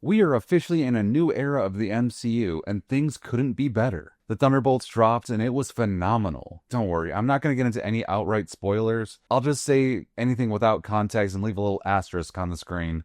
We are officially in a new era of the MCU, and things couldn't be better. The Thunderbolts dropped, and it was phenomenal. Don't worry, I'm not going to get into any outright spoilers. I'll just say anything without context and leave a little asterisk on the screen.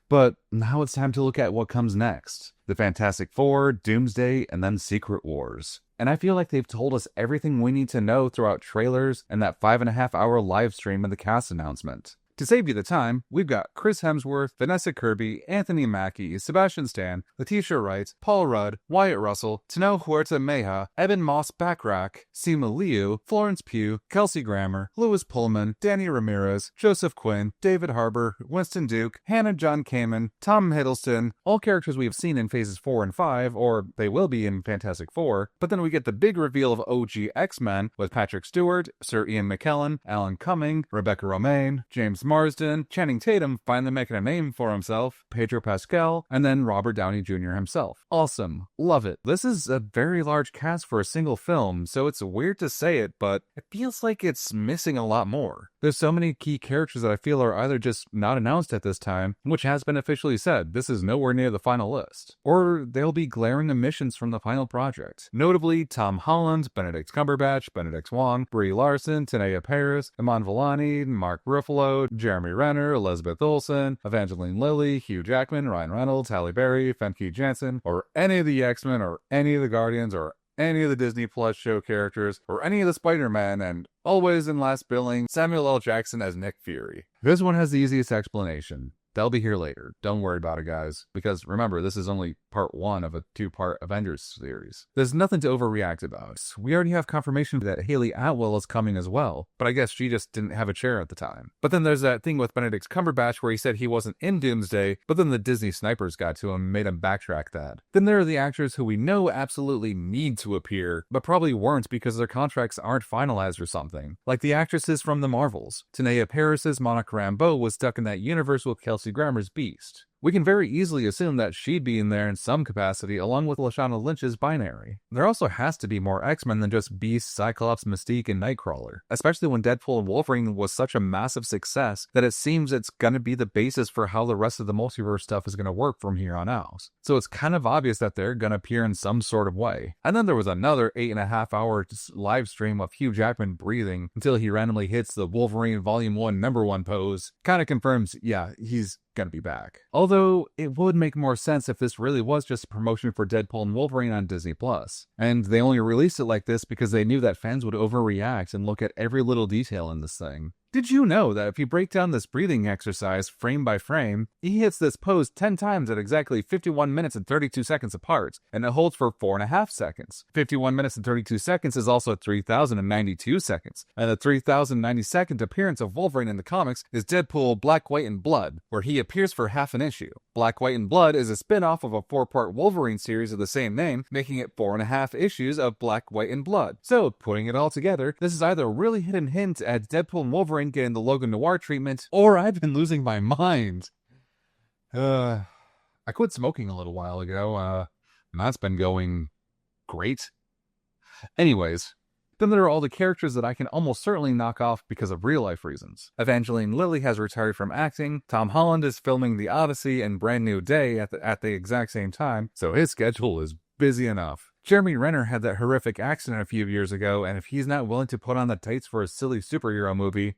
But now it's time to look at what comes next. The Fantastic Four, Doomsday, and then Secret Wars. And I feel like they've told us everything we need to know throughout trailers and that 5.5-hour live stream of the cast announcement. To save you the time, we've got Chris Hemsworth, Vanessa Kirby, Anthony Mackie, Sebastian Stan, Letitia Wright, Paul Rudd, Wyatt Russell, Tano Huerta Meja, Eben Moss-Backrack, Simu Liu, Florence Pugh, Kelsey Grammer, Louis Pullman, Danny Ramirez, Joseph Quinn, David Harbour, Winston Duke, Hannah John Kamen, Tom Hiddleston, all characters we have seen in Phases 4 and 5, or they will be in Fantastic Four, but then we get the big reveal of OG X-Men with Patrick Stewart, Sir Ian McKellen, Alan Cumming, Rebecca Romijn, James Marsden, Channing Tatum finally making a name for himself, Pedro Pascal, and then Robert Downey Jr. himself. Awesome. Love it. This is a very large cast for a single film, so it's weird to say it, but it feels like it's missing a lot more. There's so many key characters that I feel are either just not announced at this time, which has been officially said, this is nowhere near the final list, or they'll be glaring omissions from the final project. Notably, Tom Holland, Benedict Cumberbatch, Benedict Wong, Brie Larson, Tanea Paris, Iman Vellani, Mark Ruffalo, Jeremy Renner, Elizabeth Olsen, Evangeline Lilly, Hugh Jackman, Ryan Reynolds, Halle Berry, Femke Janssen, or any of the X-Men, or any of the Guardians, or any of the Disney Plus show characters, or any of the Spider-Man, and always in last billing, Samuel L. Jackson as Nick Fury. This one has the easiest explanation. They'll be here later. Don't worry about it, guys. Because remember, this is only part 1 of a 2-part Avengers series. There's nothing to overreact about. We already have confirmation that Haley Atwell is coming as well, but I guess she just didn't have a chair at the time. But then there's that thing with Benedict Cumberbatch where he said he wasn't in Doomsday, but then the Disney snipers got to him and made him backtrack that. Then there are the actors who we know absolutely need to appear, but probably weren't because their contracts aren't finalized or something. Like the actresses from the Marvels. Tanea Paris's Monica Rambeau was stuck in that universe with Kelsey Grammer's Beast. We can very easily assume that she'd be in there in some capacity along with Lashana Lynch's Binary. There also has to be more X-Men than just Beast, Cyclops, Mystique, and Nightcrawler, especially when Deadpool and Wolverine was such a massive success that it seems it's gonna be the basis for how the rest of the multiverse stuff is gonna work from here on out. So it's kind of obvious that they're gonna appear in some sort of way. And then there was another 8.5-hour live stream of Hugh Jackman breathing until he randomly hits the Wolverine Volume 1 #1 pose. Kinda confirms, yeah, he's gonna be back. Although, it would make more sense if this really was just a promotion for Deadpool and Wolverine on Disney+. And they only released it like this because they knew that fans would overreact and look at every little detail in this thing. Did you know that if you break down this breathing exercise frame by frame, he hits this pose 10 times at exactly 51 minutes and 32 seconds apart, and it holds for 4.5 seconds. 51 minutes and 32 seconds is also 3,092 seconds, and the 3,092nd appearance of Wolverine in the comics is Deadpool Black, White, and Blood, where he appears for half an issue. Black, White, and Blood is a spin-off of a 4-part Wolverine series of the same name, making it 4.5 issues of Black, White, and Blood. So, putting it all together, this is either a really hidden hint at Deadpool and Wolverine getting the Logan Noir treatment, or I've been losing my mind. I quit smoking a little while ago, and that's been going great. Anyways, then there are all the characters that I can almost certainly knock off because of real-life reasons. Evangeline Lilly has retired from acting, Tom Holland is filming The Odyssey and Brand New Day at the exact same time, so his schedule is busy enough. Jeremy Renner had that horrific accident a few years ago, and if he's not willing to put on the tights for a silly superhero movie,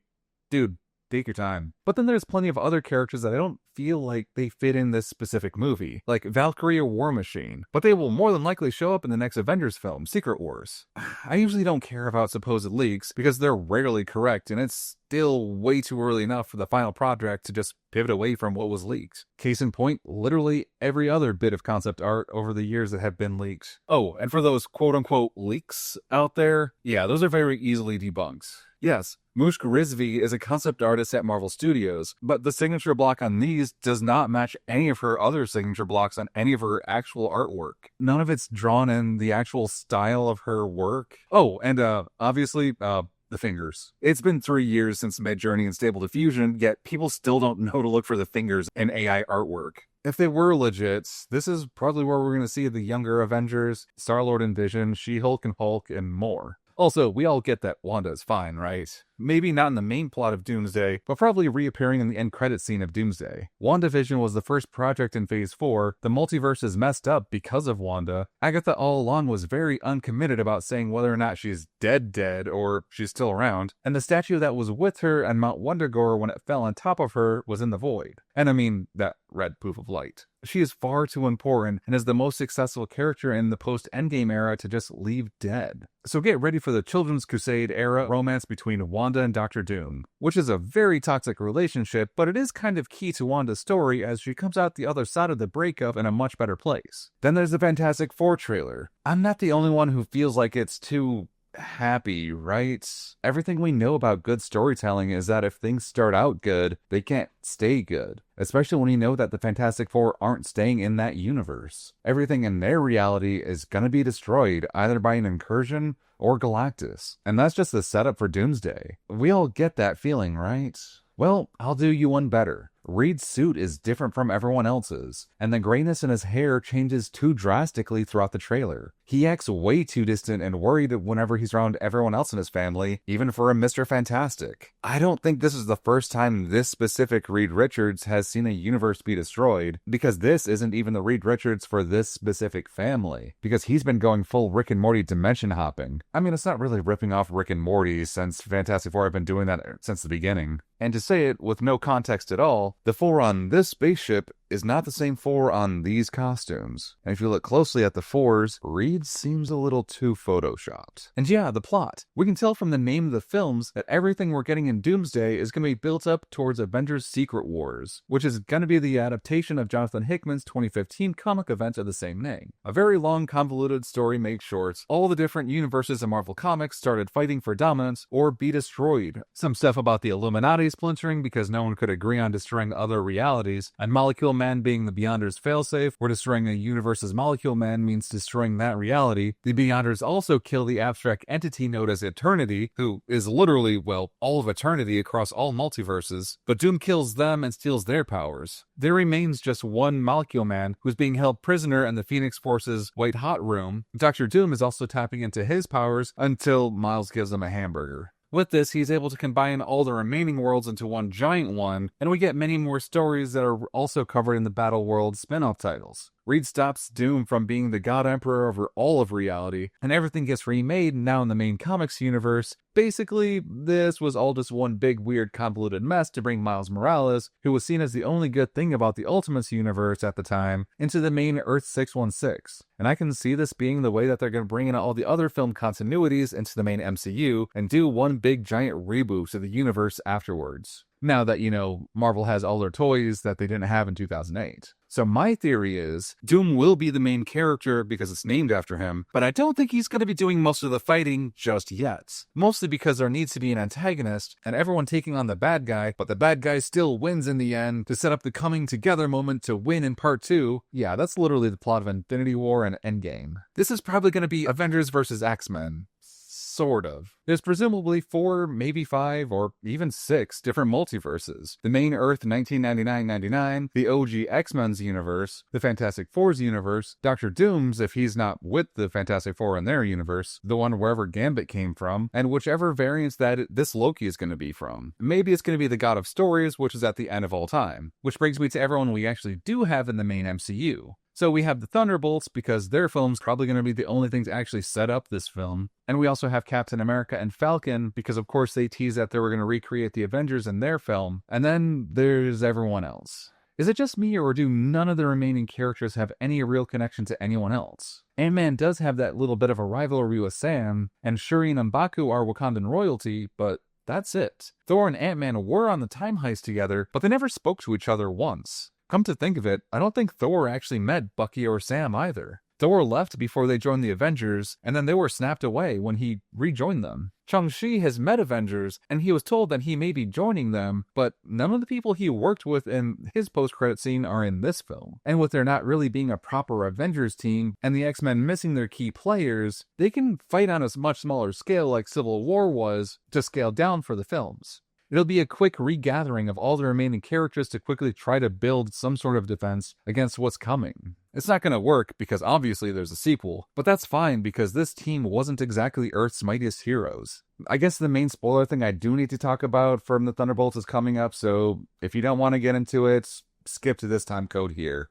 dude, take your time. But then there's plenty of other characters that I don't feel like they fit in this specific movie, like Valkyrie or War Machine, but they will more than likely show up in the next Avengers film, Secret Wars. I usually don't care about supposed leaks because they're rarely correct, and it's still way too early enough for the final project to just pivot away from what was leaked. Case in point, literally every other bit of concept art over the years that have been leaked. Oh, and for those quote-unquote leaks out there, yeah, those are very easily debunked. Yes, Mushk Rizvi is a concept artist at Marvel Studios, but the signature block on these does not match any of her other signature blocks on any of her actual artwork. None of it's drawn in the actual style of her work. Oh, and obviously, the fingers. It's been 3 years since Midjourney and Stable Diffusion, yet people still don't know to look for the fingers in AI artwork. If they were legit, this is probably where we're going to see the younger Avengers, Star-Lord and Vision, She-Hulk and Hulk, and more. Also, we all get that Wanda is fine, right? Maybe not in the main plot of Doomsday, but probably reappearing in the end credit scene of Doomsday. WandaVision was the first project in Phase 4, the multiverse is messed up because of Wanda. Agatha all along was very uncommitted about saying whether or not she's dead or she's still around, and the statue that was with her on Mount Wundagore when it fell on top of her was in the void. And I mean, that red poof of light. She is far too important and is the most successful character in the post-Endgame era to just leave dead. So get ready for the Children's Crusade era romance between Wanda and Doctor Doom, which is a very toxic relationship, but it is kind of key to Wanda's story as she comes out the other side of the breakup in a much better place. Then there's the Fantastic Four trailer. I'm not the only one who feels like it's too happy, right? Everything we know about good storytelling is that if things start out good, they can't stay good. Especially when you know that the Fantastic Four aren't staying in that universe. Everything in their reality is gonna be destroyed, either by an incursion or Galactus. And that's just the setup for Doomsday. We all get that feeling, right? Well, I'll do you one better. Reed's suit is different from everyone else's, and the grayness in his hair changes too drastically throughout the trailer. He acts way too distant and worried whenever he's around everyone else in his family, even for a Mr. Fantastic. I don't think this is the first time this specific Reed Richards has seen a universe be destroyed, because this isn't even the Reed Richards for this specific family, because he's been going full Rick and Morty dimension hopping. I mean, it's not really ripping off Rick and Morty, since Fantastic Four have been doing that since the beginning. And to say it with no context at all, the four on this spaceship is not the same four on these costumes. And if you look closely at the fours, Reed seems a little too photoshopped. And yeah, the plot. We can tell from the name of the films that everything we're getting in Doomsday is going to be built up towards Avengers Secret Wars, which is going to be the adaptation of Jonathan Hickman's 2015 comic event of the same name. A very long, convoluted story made short. All the different universes of Marvel Comics started fighting for dominance or be destroyed. Some stuff about the Illuminati splintering because no one could agree on destroying other realities, and Molecule Man being the Beyonders' failsafe, where destroying a universe's Molecule Man means destroying that reality. The Beyonders also kill the abstract entity known as Eternity, who is literally, well, all of eternity across all multiverses, but Doom kills them and steals their powers. There remains just one Molecule Man who's being held prisoner in the Phoenix Force's White Hot Room. Dr. Doom is also tapping into his powers until Miles gives him a hamburger. With this, he's able to combine all the remaining worlds into one giant one, and we get many more stories that are also covered in the Battle World spin-off titles. Reed stops Doom from being the God Emperor over all of reality, and everything gets remade now in the main comics universe. Basically, this was all just one big weird convoluted mess to bring Miles Morales, who was seen as the only good thing about the Ultimates universe at the time, into the main Earth 616. And I can see this being the way that they're going to bring in all the other film continuities into the main MCU and do one big giant reboot to the universe afterwards. Now that, Marvel has all their toys that they didn't have in 2008. So my theory is, Doom will be the main character because it's named after him, but I don't think he's going to be doing most of the fighting just yet. Mostly because there needs to be an antagonist, and everyone taking on the bad guy, but the bad guy still wins in the end to set up the coming together moment to win in part 2. Yeah, that's literally the plot of Infinity War and Endgame. This is probably going to be Avengers vs. X-Men. Sort of. There's presumably 4, maybe 5, or even 6 different multiverses. The main Earth 1999-99, the OG X-Men's universe, the Fantastic Four's universe, Doctor Doom's if he's not with the Fantastic Four in their universe, the one wherever Gambit came from, and whichever variants that this Loki is going to be from. Maybe it's going to be the God of Stories, which is at the end of all time. Which brings me to everyone we actually do have in the main MCU. So we have the Thunderbolts because their film's probably going to be the only thing to actually set up this film. And we also have Captain America and Falcon because of course they teased that they were going to recreate the Avengers in their film. And then there's everyone else. Is it just me or do none of the remaining characters have any real connection to anyone else? Ant-Man does have that little bit of a rivalry with Sam, and Shuri and M'Baku are Wakandan royalty, but that's it. Thor and Ant-Man were on the time heist together, but they never spoke to each other once. Come to think of it, I don't think Thor actually met Bucky or Sam either. Thor left before they joined the Avengers, and then they were snapped away when he rejoined them. Shang-Chi has met Avengers, and he was told that he may be joining them, but none of the people he worked with in his post-credit scene are in this film. And with there not really being a proper Avengers team, and the X-Men missing their key players, they can fight on a much smaller scale like Civil War was, to scale down for the films. It'll be a quick regathering of all the remaining characters to quickly try to build some sort of defense against what's coming. It's not gonna work because obviously there's a sequel, but that's fine because this team wasn't exactly Earth's mightiest heroes. I guess the main spoiler thing I do need to talk about from the Thunderbolts is coming up, so if you don't want to get into it, skip to this time code here.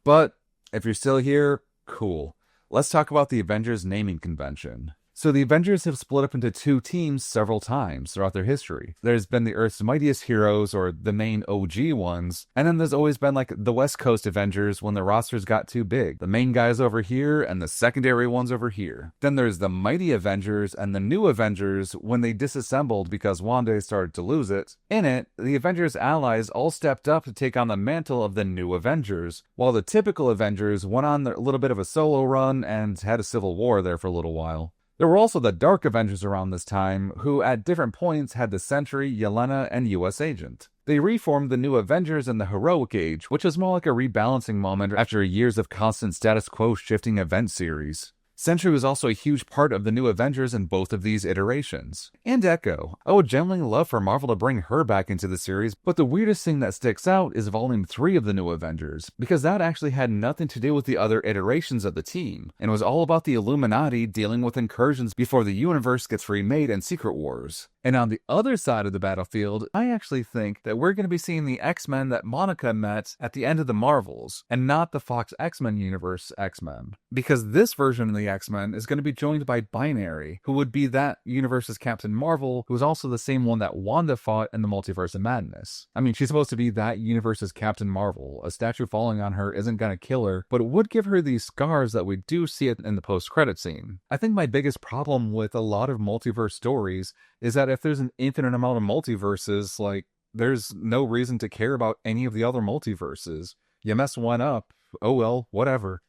But if you're still here, cool. Let's talk about the Avengers naming convention. So the Avengers have split up into two teams several times throughout their history. There's been the Earth's mightiest heroes, or the main OG ones, and then there's always been like the West Coast Avengers when the rosters got too big. The main guys over here and the secondary ones over here. Then there's the Mighty Avengers and the New Avengers when they disassembled because Wanda started to lose it. In it, the Avengers allies all stepped up to take on the mantle of the New Avengers, while the typical Avengers went on a little bit of a solo run and had a civil war there for a little while. There were also the Dark Avengers around this time, who at different points had the Sentry, Yelena, and US Agent. They reformed the New Avengers in the Heroic Age, which was more like a rebalancing moment after years of constant status quo shifting event series. Sentry was also a huge part of the New Avengers in both of these iterations. And Echo. I would genuinely love for Marvel to bring her back into the series, but the weirdest thing that sticks out is Volume 3 of the New Avengers, because that actually had nothing to do with the other iterations of the team, and was all about the Illuminati dealing with incursions before the universe gets remade in Secret Wars. And on the other side of the battlefield, I actually think that we're going to be seeing the X-Men that Monica met at the end of the Marvels, and not the Fox X-Men universe X-Men. Because this version of the X-Men is going to be joined by Binary, who would be that universe's Captain Marvel, who is also the same one that Wanda fought in the Multiverse of Madness. I mean, she's supposed to be that universe's Captain Marvel. A statue falling on her isn't going to kill her, but it would give her these scars that we do see it in the post-credit scene. I think my biggest problem with a lot of multiverse stories is that if there's an infinite amount of multiverses, like, there's no reason to care about any of the other multiverses. You mess one up, oh well, whatever.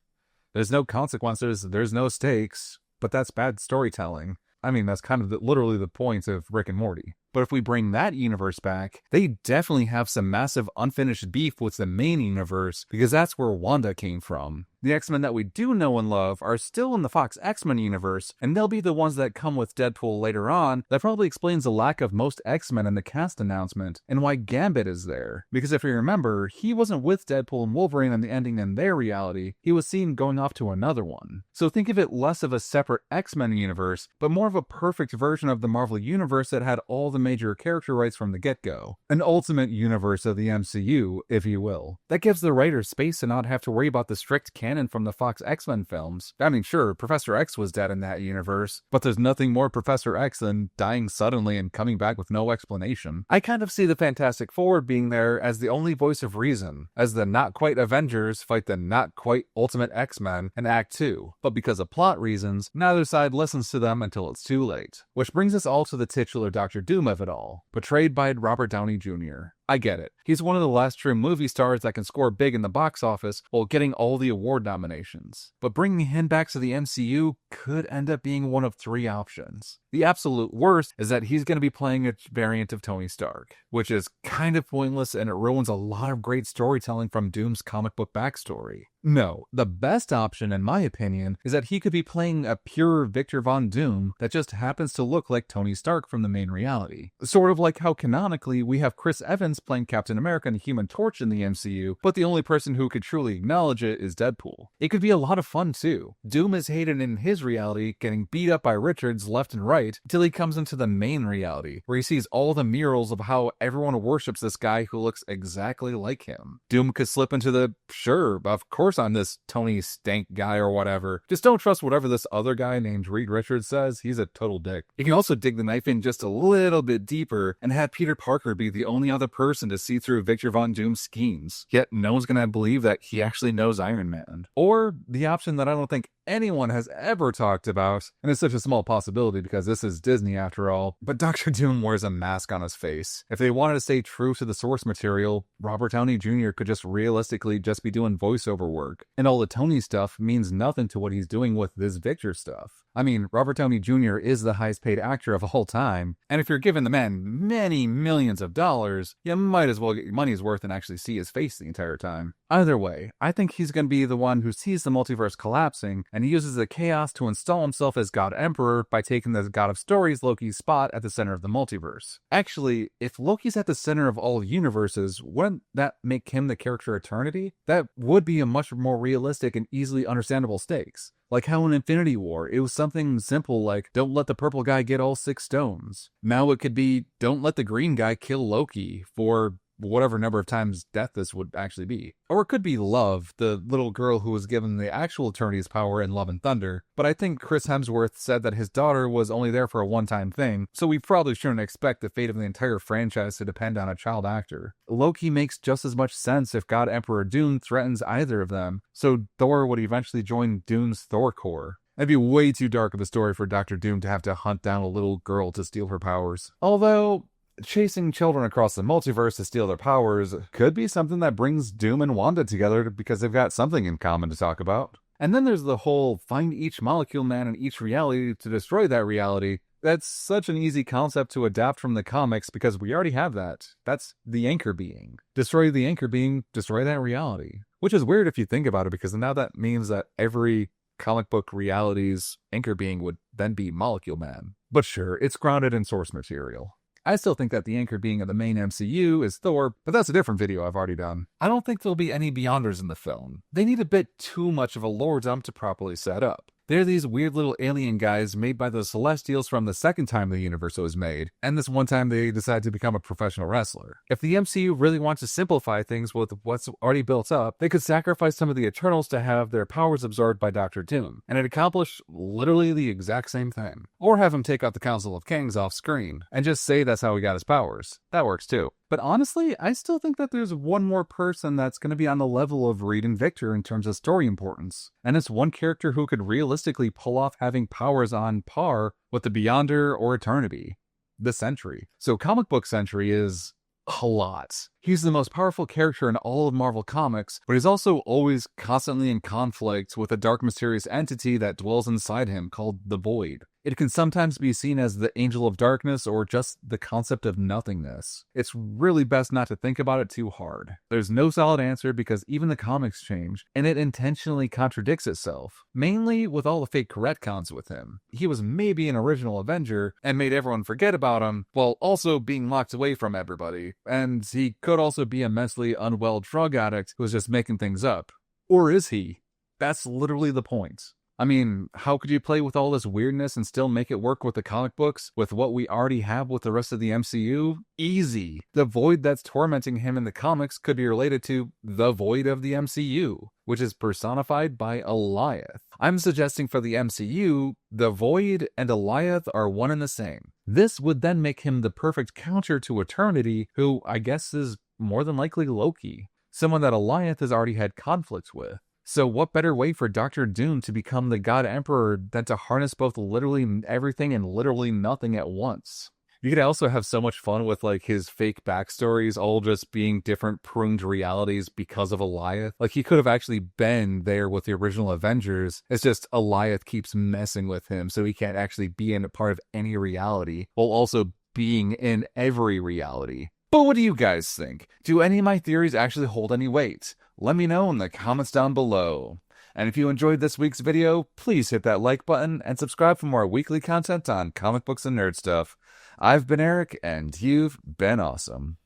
There's no consequences, there's no stakes, but that's bad storytelling. I mean, that's kind of literally the point of Rick and Morty. But if we bring that universe back, they definitely have some massive unfinished beef with the main universe, because that's where Wanda came from. The X-Men that we do know and love are still in the Fox X-Men universe, and they'll be the ones that come with Deadpool later on. That probably explains the lack of most X-Men in the cast announcement, and why Gambit is there. Because if you remember, he wasn't with Deadpool and Wolverine in the ending in their reality, he was seen going off to another one. So think of it less of a separate X-Men universe, but more of a perfect version of the Marvel universe that had all the major character rights from the get-go. An ultimate universe of the MCU, if you will. That gives the writers space to not have to worry about the strict canon from the Fox X-Men films. I mean, sure, Professor X was dead in that universe, but there's nothing more Professor X than dying suddenly and coming back with no explanation. I kind of see the Fantastic Four being there as the only voice of reason, as the not-quite Avengers fight the not-quite Ultimate X-Men in Act 2, but because of plot reasons, neither side listens to them until it's too late. Which brings us all to the titular Dr. Doom of it all, portrayed by Robert Downey Jr. I get it. He's one of the last true movie stars that can score big in the box office while getting all the award nominations. But bringing him back to the MCU could end up being one of three options. The absolute worst is that he's going to be playing a variant of Tony Stark, which is kind of pointless and it ruins a lot of great storytelling from Doom's comic book backstory. No, the best option, in my opinion, is that he could be playing a pure Victor Von Doom that just happens to look like Tony Stark from the main reality. Sort of like how canonically we have Chris Evans playing Captain America and the Human Torch in the MCU, but the only person who could truly acknowledge it is Deadpool. It could be a lot of fun too. Doom is hated in his reality, getting beat up by Richards left and right, until he comes into the main reality, where he sees all the murals of how everyone worships this guy who looks exactly like him. Doom could slip into the, sure, of course on this Tony Stank guy or whatever. Just don't trust whatever this other guy named Reed Richards says, he's a total dick. You can also dig the knife in just a little bit deeper and have Peter Parker be the only other person to see through Victor Von Doom's schemes. Yet no one's gonna believe that he actually knows Iron Man. Or the option that I don't think anyone has ever talked about, and it's such a small possibility because this is Disney after all, but Dr. Doom wears a mask on his face. If they wanted to stay true to the source material, Robert Downey Jr. could just realistically just be doing voiceover work, and all the Tony stuff means nothing to what he's doing with this Victor stuff. I mean, Robert Downey Jr. is the highest paid actor of all time, and if you're giving the man many millions of dollars, you might as well get your money's worth and actually see his face the entire time. Either way, I think he's going to be the one who sees the multiverse collapsing and uses the chaos to install himself as God Emperor by taking the God of Stories Loki's spot at the center of the multiverse. Actually, if Loki's at the center of all universes, wouldn't that make him the character Eternity? That would be a much more realistic and easily understandable stakes. Like how in Infinity War, it was something simple like, don't let the purple guy get all 6 stones. Now it could be, don't let the green guy kill Loki for whatever number of times death this would actually be. Or it could be Love, the little girl who was given the actual Eternity's power in Love and Thunder, but I think Chris Hemsworth said that his daughter was only there for a one-time thing, so we probably shouldn't expect the fate of the entire franchise to depend on a child actor. Loki makes just as much sense if God Emperor Doom threatens either of them, so Thor would eventually join Doom's Thor Corps. It'd be way too dark of a story for Dr. Doom to have to hunt down a little girl to steal her powers. Although chasing children across the multiverse to steal their powers could be something that brings Doom and Wanda together because they've got something in common to talk about. And then there's the whole find each molecule man in each reality to destroy that reality. That's such an easy concept to adapt from the comics because we already have that. That's the anchor being. Destroy the anchor being, destroy that reality. Which is weird if you think about it, because now that means that every comic book reality's anchor being would then be Molecule Man. But sure, it's grounded in source material. I still think that the anchor being of the main MCU is Thor, but that's a different video I've already done. I don't think there'll be any Beyonders in the film. They need a bit too much of a lore dump to properly set up. They're these weird little alien guys made by the Celestials from the second time the universe was made, and this one time they decided to become a professional wrestler. If the MCU really wants to simplify things with what's already built up, they could sacrifice some of the Eternals to have their powers absorbed by Dr. Doom, and it'd accomplish literally the exact same thing. Or have him take out the Council of Kings off screen, and just say that's how he got his powers. That works too. But honestly, I still think that there's one more person that's going to be on the level of Reed and Victor in terms of story importance. And it's one character who could realistically pull off having powers on par with the Beyonder or Eternity. The Sentry. So comic book Sentry is a lot. He's the most powerful character in all of Marvel Comics, but he's also always constantly in conflict with a dark mysterious entity that dwells inside him called the Void. It can sometimes be seen as the Angel of Darkness or just the concept of nothingness. It's really best not to think about it too hard. There's no solid answer because even the comics change, and it intentionally contradicts itself, mainly with all the fake retcons with him. He was maybe an original Avenger and made everyone forget about him, while also being locked away from everybody, and he could also be a mentally unwell drug addict who's just making things up. Or is he? That's literally the point. I mean, how could you play with all this weirdness and still make it work with the comic books, with what we already have with the rest of the MCU? Easy. The void that's tormenting him in the comics could be related to the void of the MCU, which is personified by Alioth. I'm suggesting for the MCU, the void and Alioth are one and the same. This would then make him the perfect counter to Eternity, who I guess is more than likely Loki, someone that Alioth has already had conflict with. So what better way for Dr. Doom to become the God Emperor than to harness both literally everything and literally nothing at once? You could also have so much fun with like his fake backstories all just being different pruned realities because of Alioth. Like he could have actually been there with the original Avengers. It's just Alioth keeps messing with him so he can't actually be in a part of any reality while also being in every reality. But what do you guys think? Do any of my theories actually hold any weight? Let me know in the comments down below. And if you enjoyed this week's video, please hit that like button and subscribe for more weekly content on comic books and nerd stuff. I've been Eric, and you've been awesome.